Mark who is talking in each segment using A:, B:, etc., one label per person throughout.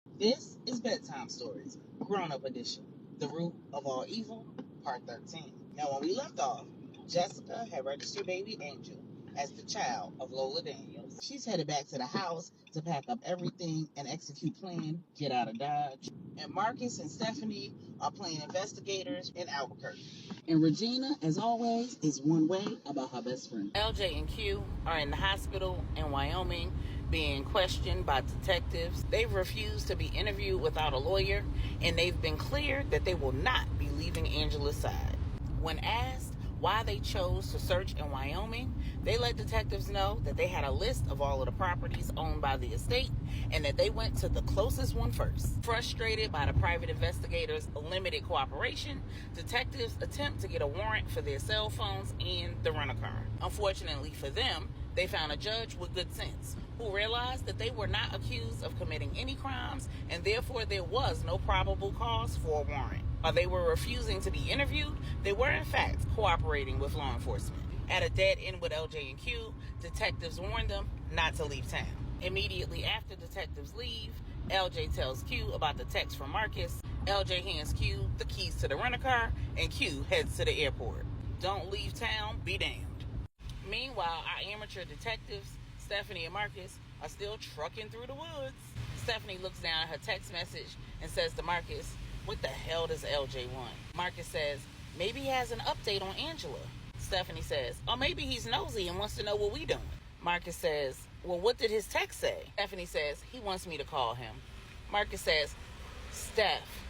A: This is Bedtime Stories, Grownup Edition, The Root of All Evil, Part 13. Now, when we left off, Jessica had registered baby Angel as the child of Lola Daniels. She's headed back to the house to pack up everything and execute plan, get out of Dodge. And Marcus and Stephanie are playing investigators in Albuquerque. And Regina, as always, is one way about her best friend. LJ and Q are in the hospital in Wyoming being questioned by detectives. They've refused to be interviewed without a lawyer, and they've been cleared that they will not be leaving Angela's side. When asked why they chose to search in Wyoming, they let detectives know that they had a list of all of the properties owned by the estate and that they went to the closest one first. Frustrated by the private investigators' limited cooperation, detectives attempt to get a warrant for their cell phones and the rent-a-car. Unfortunately for them, they found a judge with good sense who realized that they were not accused of committing any crimes and therefore there was no probable cause for a warrant. While they were refusing to be interviewed, they were in fact cooperating with law enforcement. At a dead end with LJ and Q, detectives warned them not to leave town. Immediately after detectives leave, LJ tells Q about the text from Marcus. LJ hands Q the keys to the rent-a-car and Q heads to the airport. Don't leave town, be damned. Meanwhile, our amateur detectives, Stephanie and Marcus, are still trucking through the woods. Stephanie looks down at her text message and says to Marcus, "What the hell does LJ want?" Marcus says, "Maybe he has an update on Angela." Stephanie says, "Oh, maybe he's nosy and wants to know what we doing." Marcus says, "Well, what did his text say?" Stephanie says, "He wants me to call him." Marcus says, "Steph,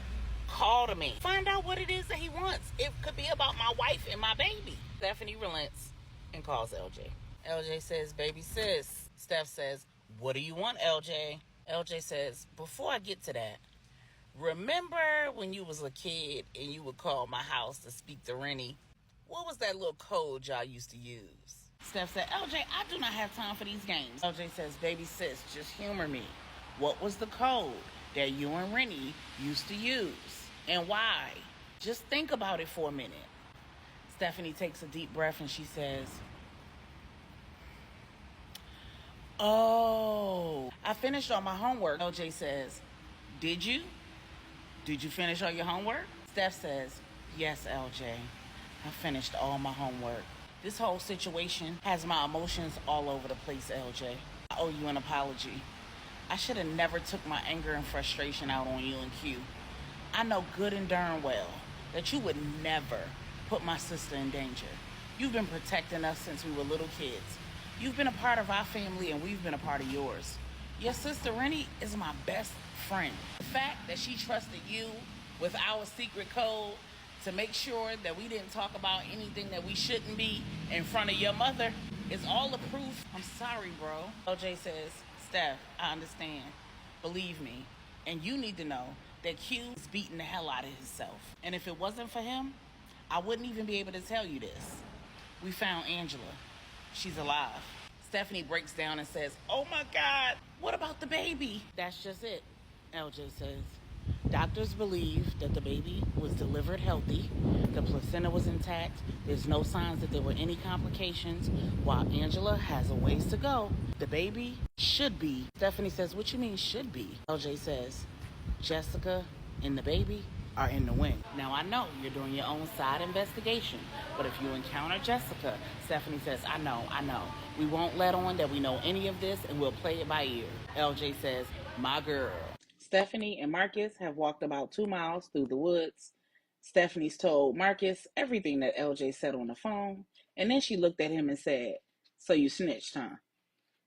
A: call to me. Find out what it is that he wants. It could be about my wife and my baby." Stephanie relents and calls LJ. LJ says, "Baby sis." Steph says, "What do you want, LJ?" LJ says, "Before I get to that, remember when you was a kid and you would call my house to speak to Rennie? What was that little code y'all used to use?" Steph said, "LJ, I do not have time for these games." LJ says, "Baby sis, just humor me. What was the code that you and Rennie used to use? And why? Just think about it for a minute." Stephanie takes a deep breath and she says, "Oh, I finished all my homework." LJ says, "Did you? Did you finish all your homework?" Steph says, "Yes, LJ. I finished all my homework. This whole situation has my emotions all over the place, LJ. I owe you an apology. I should have never took my anger and frustration out on you and Q. I know good and darn well that you would never put my sister in danger. You've been protecting us since we were little kids. You've been a part of our family and we've been a part of yours. Your sister Rennie is my best friend. The fact that she trusted you with our secret code to make sure that we didn't talk about anything that we shouldn't be in front of your mother is all the proof. I'm sorry, bro." LJ says, "Steph, I understand. Believe me. And you need to know that Q is beating the hell out of himself. And if it wasn't for him, I wouldn't even be able to tell you this. We found Angela. She's alive." Stephanie breaks down and says, "Oh my God, what about the baby?" "That's just it," LJ says. "Doctors believe that the baby was delivered healthy. The placenta was intact. There's no signs that there were any complications. While Angela has a ways to go, the baby should be." Stephanie says, "What you mean should be?" LJ says, "Jessica and the baby are in the wing." Now, I know you're doing your own side investigation, but if you encounter Jessica," Stephanie says, I know. "We won't let on that we know any of this and we'll play it by ear." LJ says, "My girl." Stephanie and Marcus have walked about 2 miles through the woods. Stephanie's told Marcus everything that LJ said on the phone, and then she looked at him and said, "So you snitched, huh?"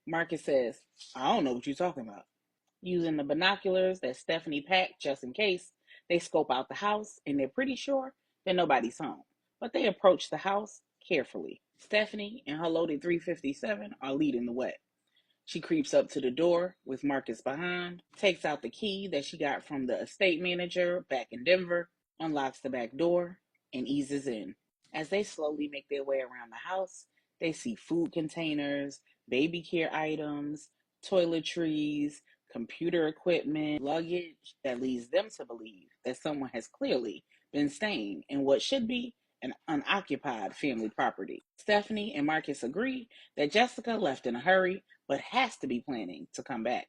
A: Marcus says, "I don't know what you're talking about." Using the binoculars that Stephanie packed just in case, they scope out the house and they're pretty sure that nobody's home. But they approach the house carefully. Stephanie and her loaded 357 are leading the way. She creeps up to the door with Marcus behind, takes out the key that she got from the estate manager back in Denver, unlocks the back door, and eases in. As they slowly make their way around the house, they see food containers, baby care items, toiletries, computer equipment, luggage that leads them to believe that someone has clearly been staying in what should be an unoccupied family property. Stephanie and Marcus agree that Jessica left in a hurry but has to be planning to come back.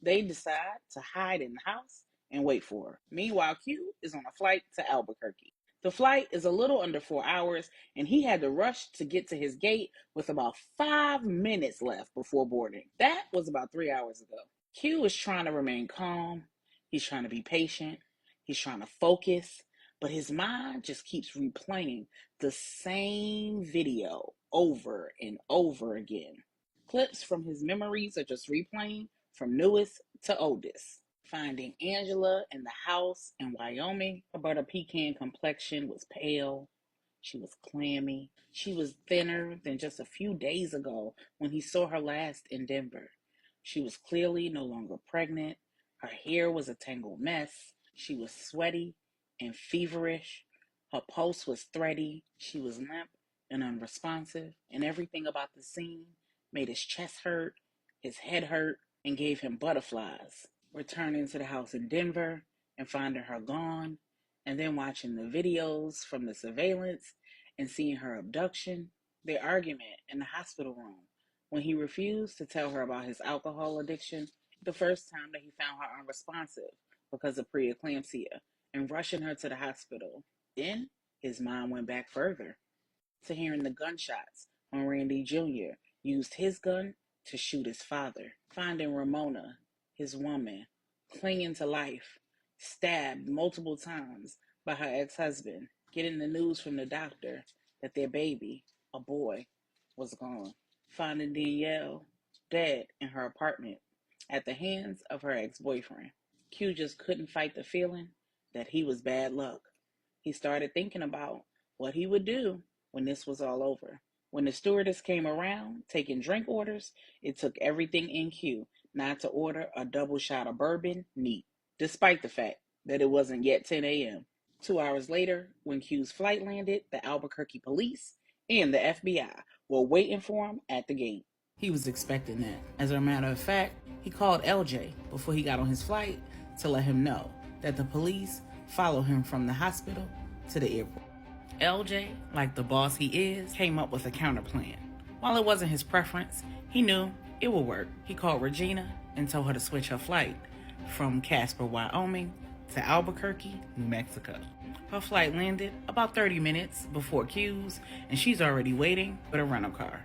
A: They decide to hide in the house and wait for her. Meanwhile, Q is on a flight to Albuquerque. The flight is a little under 4 hours, and he had to rush to get to his gate with about 5 minutes left before boarding. That was about 3 hours ago. Q is trying to remain calm. He's trying to be patient. He's trying to focus, but his mind just keeps replaying the same video over and over again. Clips from his memories are just replaying from newest to oldest. Finding Angela in the house in Wyoming, but her pecan complexion was pale. She was clammy. She was thinner than just a few days ago when he saw her last in Denver. She was clearly no longer pregnant. Her hair was a tangled mess. She was sweaty and feverish. Her pulse was thready. She was limp and unresponsive, and everything about the scene made his chest hurt, his head hurt, and gave him butterflies. Returning to the house in Denver and finding her gone, and then watching the videos from the surveillance and seeing her abduction, their argument in the hospital room when he refused to tell her about his alcohol addiction, the first time that he found her unresponsive because of preeclampsia, and rushing her to the hospital. Then his mind went back further to hearing the gunshots when Randy Jr. used his gun to shoot his father. Finding Ramona, his woman, clinging to life, stabbed multiple times by her ex-husband. Getting the news from the doctor that their baby, a boy, was gone. Finding Danielle dead in her apartment at the hands of her ex-boyfriend. Q just couldn't fight the feeling that he was bad luck. He started thinking about what he would do when this was all over. When the stewardess came around taking drink orders, it took everything in Q not to order a double shot of bourbon neat, despite the fact that it wasn't yet 10 a.m. 2 hours later, when Q's flight landed, the Albuquerque police and the FBI were waiting for him at the gate. He was expecting that. As a matter of fact, he called LJ before he got on his flight to let him know that the police followed him from the hospital to the airport. LJ, like the boss he is, came up with a counter plan. While it wasn't his preference, he knew it would work. He called Regina and told her to switch her flight from Casper, Wyoming to Albuquerque, New Mexico. Her flight landed about 30 minutes before Q's, and she's already waiting for the rental car.